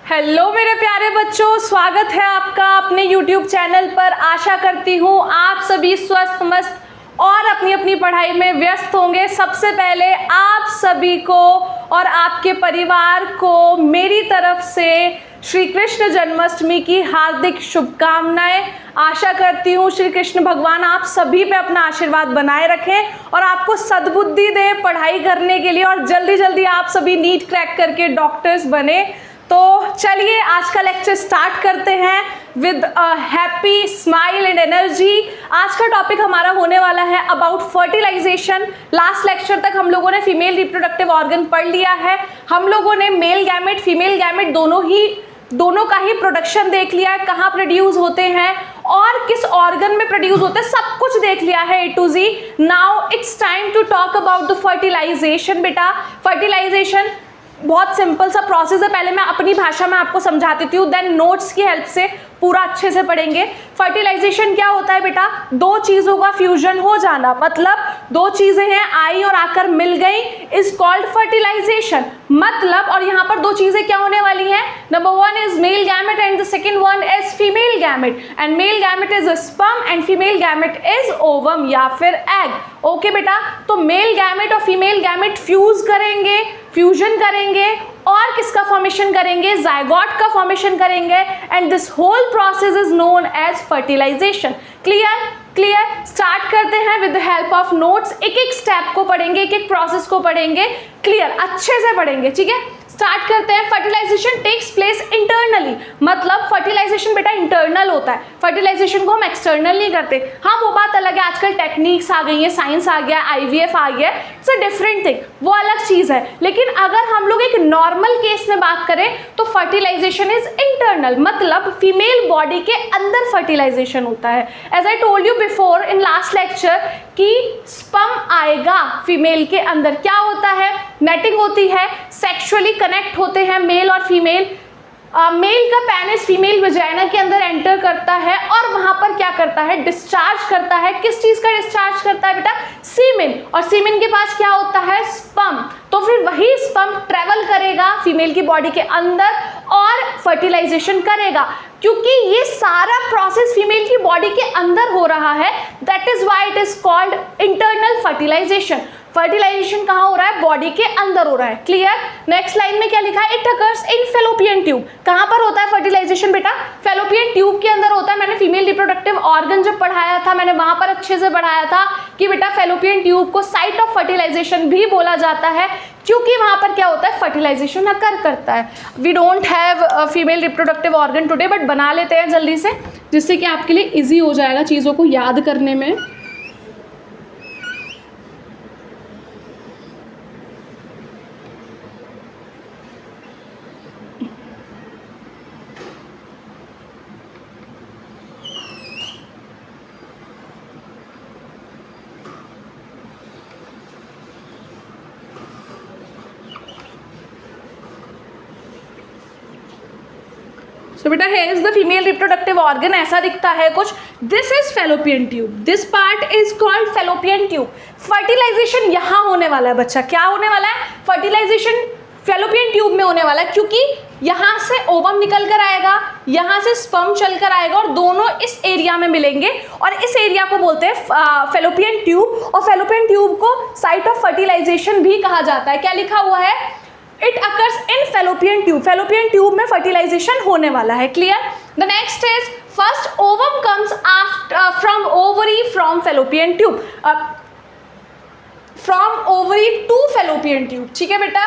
Hello मेरे प्यारे बच्चों, स्वागत है आपका अपने YouTube चैनल पर। आशा करती हूँ आप सभी स्वस्थ मस्त और अपनी अपनी पढ़ाई में व्यस्त होंगे। सबसे पहले आप सभी को और आपके परिवार को मेरी तरफ से श्री कृष्ण जन्माष्टमी की हार्दिक शुभकामनाएं। आशा करती हूँ श्री कृष्ण भगवान आप सभी पे अपना आशीर्वाद बनाए रखें और आपको सद्बुद्धि दे पढ़ाई करने के लिए और जल्दी जल्दी आप सभी नीट क्रैक करके डॉक्टर्स बने। तो चलिए आज का लेक्चर स्टार्ट करते हैं with happy smile and energy. आज का टॉपिक हमारा होने वाला है अबाउट फर्टिलाइजेशन। लास्ट लेक्चर तक हम लोगों ने फीमेल रिप्रोडक्टिव ऑर्गन पढ़ लिया है। हम लोगों ने मेल गैमेट फीमेल गैमेट दोनों का ही प्रोडक्शन देख लिया है, कहाँ प्रोड्यूस होते हैं और किस ऑर्गन में प्रोड्यूस होते हैं, सब कुछ देख लिया है A to Z। Now it's time to talk about the fertilisation. बेटा फर्टिलाइजेशन बहुत सिंपल सा प्रोसेस है। पहले मैं अपनी भाषा में आपको समझा देती हूँ, देन नोट्स की हेल्प से पूरा अच्छे से पढ़ेंगे। फर्टिलाइजेशन क्या होता है बेटा? दो चीज़ों का फ्यूजन हो जाना, मतलब दो चीज़ें हैं आई और आकर मिल गई, इज कॉल्ड फर्टिलाइजेशन। मतलब और यहाँ पर दो चीज़ें क्या होने वाली हैं? Number one is male gamete and the second one is female gamete. And male gamete is sperm and female gamete is ovum या फिर एग। ओके बेटा, तो मेल गैमेट और फीमेल गैमेट फ्यूज करेंगे, फ्यूजन करेंगे और किसका फॉर्मेशन करेंगे? जायगोट का फॉर्मेशन करेंगे। And this whole process is known as fertilisation. Clear? Start करते हैं with the help of notes. एक एक स्टेप को पढ़ेंगे, एक एक प्रोसेस को पढ़ेंगे, क्लियर अच्छे से पढ़ेंगे, ठीक है? स्टार्ट करते हैं। फर्टिलाइजेशन टेक्स प्लेस इंटरनली, मतलब फर्टिलाइजेशन बेटा इंटरनल होता है, फर्टिलाइजेशन को हम एक्सटर्नल नहीं करते। हाँ वो बात अलग है, आजकल टेक्निक्स आ गई है, साइंस आ गया, IVF आ गया, इट्स अ डिफरेंट थिंग, वो अलग चीज़ है। लेकिन अगर हम लोग एक नॉर्मल केस में बात करें तो फर्टिलाइजेशन इज इंटरनल, मतलब फीमेल बॉडी के अंदर फर्टिलाइजेशन होता है। As I told you before in last lecture कि स्पर्म आएगा फीमेल के अंदर, क्या होता है? नेटिंग होती है, सेक्सुअली कनेक्ट होते हैं मेल और फीमेल। मेल का पेनिस फीमेल वजाइना के अंदर एंटर करता है और वहां पर क्या करता है? डिस्चार्ज करता है। किस चीज का डिस्चार्ज करता है बेटा? सीमेन। और सीमेन के पास क्या होता है? स्पर्म। तो फिर वही स्पर्म ट्रेवल करेगा फीमेल की बॉडी के अंदर और फर्टिलाइजेशन करेगा। क्योंकि ये सारा प्रोसेस फीमेल की बॉडी के अंदर हो रहा है, that is why it is called internal fertilisation. Fertilisation कहाँ हो रहा है? बॉडी के अंदर हो रहा है। क्लियर? नेक्स्ट लाइन में क्या लिखा है? It occurs in fallopian tube. कहाँ पर होता है फर्टिलाइजेशन बेटा? फेलोपियन ट्यूब के अंदर होता है। मैंने फीमेल रिप्रोडक्टिव ऑर्गन जब पढ़ाया था, मैंने वहां पर अच्छे से पढ़ाया था कि बेटा फेलोपियन ट्यूब को साइट ऑफ फर्टिलाइजेशन भी बोला जाता है, क्योंकि वहां पर क्या होता है? फर्टिलाइजेशन अकर करता है। We don't have female reproductive organ today, but बना लेते हैं जल्दी से, जिससे कि आपके लिए ईजी हो जाएगा चीज़ों को याद करने में। तो बेटा here is the female reproductive organ, ऐसा दिखता है कुछ। This is fallopian tube, this part is called fallopian tube. Fertilisation यहाँ होने वाला है बच्चा, क्या होने वाला है? फर्टिलाइजेशन फेलोपियन ट्यूब में होने वाला है, क्योंकि यहाँ से ओवम निकल कर आएगा, यहाँ से स्पर्म चल कर आएगा और दोनों इस एरिया में मिलेंगे और इस एरिया को बोलते हैं फेलोपियन ट्यूब। और फेलोपियन ट्यूब को साइट ऑफ फर्टिलाइजेशन भी कहा जाता है। क्या लिखा हुआ है? It occurs in fallopian tube. Fallopian tube में फर्टिलाइजेशन होने वाला है। Clear? The next is first ovum comes after from ovary from fallopian tube, from ovary to fallopian tube. ठीक है बेटा,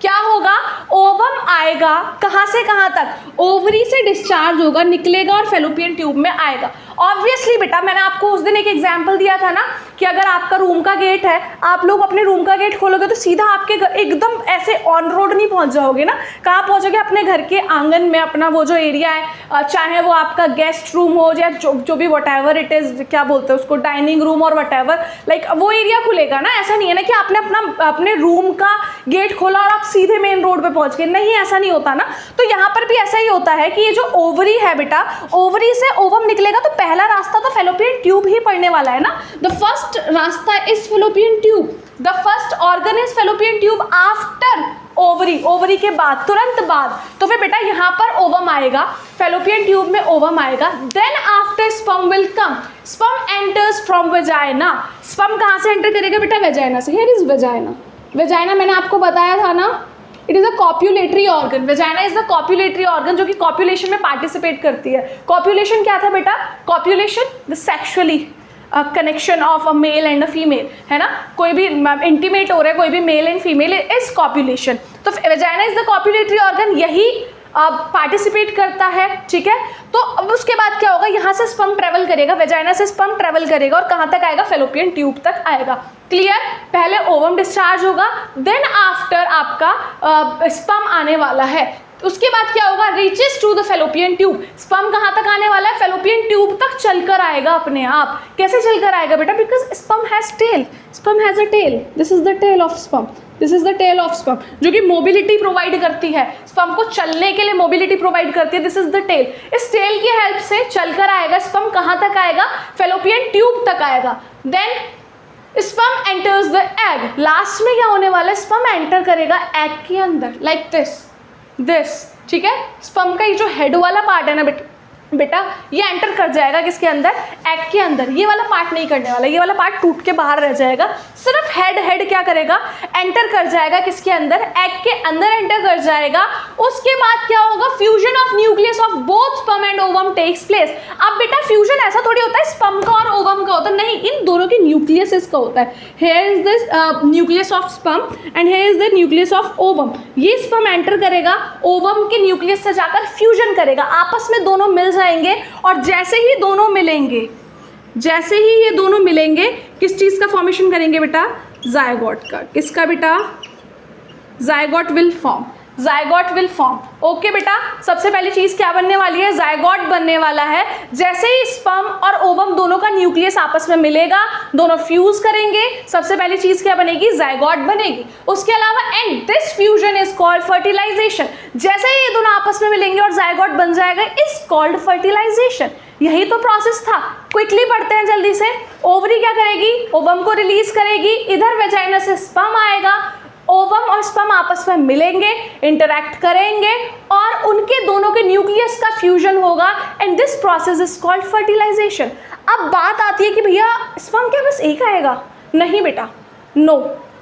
क्या होगा? ओवम आएगा कहाँ से कहाँ तक? ओवरी से डिस्चार्ज होगा, निकलेगा और फेलोपियन ट्यूब में आएगा। ऑब्वियसली बेटा मैंने आपको उस दिन एक एग्जाम्पल दिया था ना कि अगर आपका रूम का गेट है, आप लोग अपने रूम का गेट खोलोगे तो सीधा आपके एकदम ऐसे ऑन रोड नहीं पहुंच जाओगे ना। कहाँ पहुंचोगे? अपने घर के आंगन में, अपना वो जो एरिया है, चाहे वो आपका गेस्ट रूम हो या जो भी वट एवर इट इज़, क्या बोलते हैं उसको, डाइनिंग रूम और वट एवर, लाइक वो एरिया खुलेगा ना। ऐसा नहीं है ना कि आपने अपने रूम का गेट खोला और आप सीधे मेन रोड पे पहुंच गए, नहीं ऐसा नहीं होता ना। तो यहाँ पर भी ऐसा ही होता है कि ये जो ओवरी है बेटा, ओवरी से ओवम निकलेगा तो पहला रास्ता तो फेलोपियन ट्यूब ही पड़ने वाला है ना। द फर्स्ट रास्ता is fallopian tube, the first organ is fallopian tube after ovary, ovary के बाद तुरंत बाद, तो फिर बेटा यहाँ पर ओवम आएगा, फेलोपियन ट्यूब में ओवम आएगा, then after sperm will come, sperm enters from vagina. Sperm कहाँ से एंटर करेगा बेटा? वेजाइना से। Here is vagina. वेजाइना मैंने आपको बताया था ना, it is a copulatory organ. Vagina is the copulatory organ जो कि कॉप्यूलेशन में पार्टिसिपेट करती है। कॉप्यूलेशन क्या था बेटा? Copulation the sexually connection of a male and a female, है ना, कोई भी इंटीमेट हो रहा है कोई भी मेल एंड फीमेल इज कॉप्यूलेशन। तो vagina is the copulatory organ, यही पार्टिसिपेट करता है, ठीक है। तो अब उसके बाद क्या होगा, यहाँ से स्पर्म ट्रेवल करेगा, वेजाइना से स्पर्म ट्रेवल करेगा और कहाँ तक आएगा? फेलोपियन ट्यूब तक आएगा। क्लियर? पहले ओवम डिस्चार्ज होगा, देन आफ्टर आपका स्पर्म आने वाला है। उसके बाद क्या होगा? Reaches to the fallopian tube. Sperm कहाँ तक आने वाला है? फेलोपियन ट्यूब तक चलकर आएगा अपने आप। कैसे चलकर आएगा बेटा? Because sperm has tail, sperm has a tail, this is the tail of sperm, this is the tail of sperm, जो कि मोबिलिटी प्रोवाइड करती है, स्पर्म को चलने के लिए मोबिलिटी प्रोवाइड करती है, दिस इज द टेल। इस टेल की हेल्प से चलकर आएगा स्पर्म, कहाँ तक आएगा? फेलोपियन ट्यूब तक आएगा। Then sperm enters the egg. Last में क्या होने वाला है? स्पर्म एंटर करेगा एग के अंदर, लाइक दिस, ठीक है। स्पर्म का ये जो हेड वाला पार्ट है ना बेटा, ये एंटर कर जाएगा किसके अंदर? एग के अंदर। ये वाला पार्ट नहीं करने वाला, ये वाला पार्ट टूट के बाहर रह जाएगा। सिर्फ हेड क्या करेगा? एंटर कर जाएगा किसके अंदर? एग के अंदर एंटर कर जाएगा। उसके बाद क्या होगा? Fusion of nucleus of both sperm and ovum takes place. अब बेटा फ्यूजन ऐसा थोड़ी होता है स्पर्म का और ओवम का होता है, नहीं, इन दोनों के न्यूक्लियस का होता है। Here is this nucleus of sperm and here is the nucleus of ovum. ये स्पर्म एंटर करेगा, ओवम के न्यूक्लियस से जाकर फ्यूजन करेगा, आपस में दोनों मिल जाएंगे। और जैसे ही दोनों मिलेंगे, जैसे ही ये दोनों मिलेंगे, किस चीज़ का फॉर्मेशन करेंगे बेटा? जायगोट का। किसका बेटा? Zygote will form, zygote will form. Okay बेटा, सबसे पहली चीज़ क्या बनने वाली है? जायगोट बनने वाला है। जैसे ही स्पर्म और ओवम दोनों का न्यूक्लियस आपस में मिलेगा, दोनों फ्यूज करेंगे, सबसे पहली चीज़ क्या बनेगी? जायगोट बनेगी। उसके अलावा and this fusion is called fertilisation. जैसे ही ये दोनों आपस में मिलेंगे और जायगोट बन जाएगा, इज कॉल्ड फर्टिलाइजेशन। यही तो प्रोसेस था। क्विकली पढ़ते हैं जल्दी से। ओवरी क्या करेगी? ओवम को रिलीज करेगी, इधर वेजाइना से स्पर्म आएगा, ओवम और स्पर्म आपस में मिलेंगे, इंटरैक्ट करेंगे और उनके दोनों के न्यूक्लियस का फ्यूजन होगा and this process is called fertilisation. अब बात आती है कि भैया स्पर्म क्या बस एक आएगा? नहीं बेटा, नो,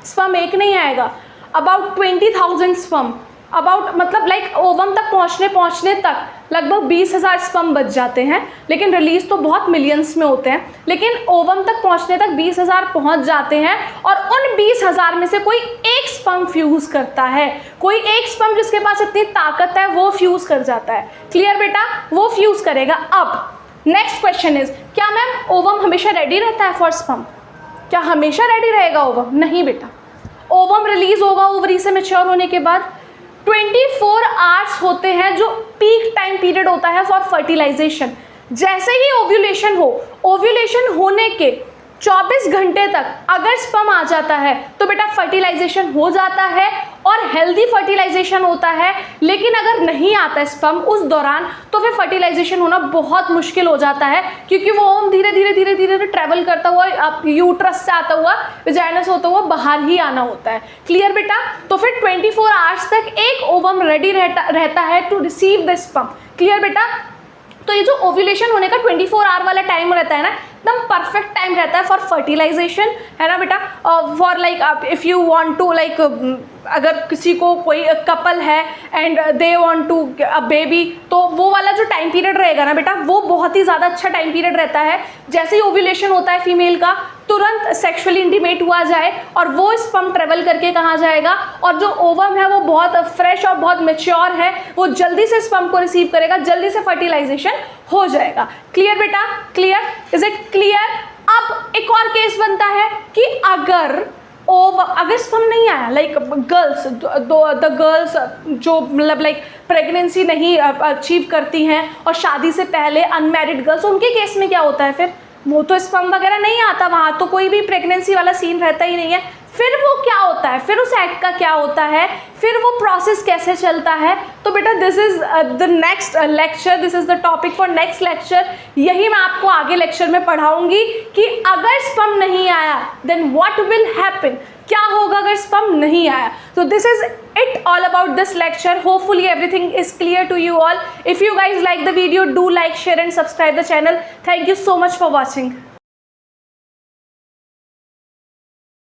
स्पर्म एक नहीं आएगा। अबाउट 20,000 स्पर्म, अबाउट मतलब लाइक ओवम तक पहुंचने तक लगभग 20,000 स्पर्म बच जाते हैं, लेकिन रिलीज तो बहुत मिलियंस में होते हैं, लेकिन ओवम तक पहुंचने तक 20,000 पहुंच जाते हैं और उन 20,000 में से कोई एक स्पर्म फ्यूज करता है, कोई एक स्पर्म जिसके पास इतनी ताकत है वो फ्यूज कर जाता है। क्लियर बेटा? वो फ्यूज करेगा। अब नेक्स्ट क्वेश्चन इज, क्या मैम ओवम हमेशा रेडी रहता है फॉर स्पर्म? क्या हमेशा रेडी रहेगा ओवम? नहीं बेटा, ओवम रिलीज होगा ओवरी से मैच्योर होने के बाद। 24 आवर्स होते हैं जो पीक टाइम पीरियड होता है फॉर फर्टिलाइजेशन। जैसे ही ओव्यूलेशन हो, ओव्यूलेशन होने के 24 घंटे तक अगर स्पर्म आ जाता है तो बेटा फर्टिलाइजेशन हो जाता है और हेल्दी फर्टिलाइजेशन होता है। लेकिन अगर नहीं आता स्पर्म उस दौरान तो फिर फर्टिलाइजेशन होना बहुत मुश्किल हो जाता है, क्योंकि वो ओवम धीरे धीरे ट्रैवल करता हुआ यूट्रस से आता हुआ, वेजाइना से होता हुआ बाहर ही आना होता है। क्लियर बेटा? तो फिर 24 आवर्स तक एक ओवम रेडी रहता है to receive the sperm. Clear बेटा? तो ये जो ओव्यूलेशन होने का 24 आवर वाला टाइम रहता है ना, एकदम परफेक्ट टाइम रहता है फॉर फर्टिलाइजेशन, है ना बेटा। For like if you want to like, अगर किसी को कोई कपल है and they want to a baby, तो वो वाला जो टाइम पीरियड रहेगा ना बेटा, वो बहुत ही ज़्यादा अच्छा टाइम पीरियड रहता है। जैसे ही ओव्यूलेशन होता है फीमेल का, तुरंत सेक्सुअली इंटीमेट हुआ जाए और वो स्पर्म ट्रेवल करके कहाँ जाएगा, और जो ओवम है वो बहुत फ्रेश और बहुत मैच्योर है, वो जल्दी से स्पर्म को रिसीव करेगा, जल्दी से फर्टिलाइजेशन हो जाएगा। क्लियर बेटा? क्लियर? Is it clear? अब एक और केस बनता है कि अगर स्पर्म नहीं आया, लाइक गर्ल्स, द गर्ल्स जो मतलब लाइक प्रेगनेंसी नहीं अचीव करती हैं और शादी से पहले अनमैरिड गर्ल्स, उनके केस में क्या होता है फिर? वो तो स्पर्म वगैरह नहीं आता, वहाँ तो कोई भी प्रेगनेंसी वाला सीन रहता ही नहीं है। फिर वो क्या होता है, फिर उस एक्ट का क्या होता है, फिर वो प्रोसेस कैसे चलता है। तो बेटा this is the next lecture, this is the topic for next lecture. यही मैं आपको आगे लेक्चर में पढ़ाऊंगी कि अगर स्पर्म नहीं आया देन व्हाट विल हैपन, क्या होगा अगर स्पर्म नहीं आया। तो this is it all about this lecture. Hopefully everything is clear to you all. If you guys like the video, do like, share and subscribe the channel. Thank you so much for watching.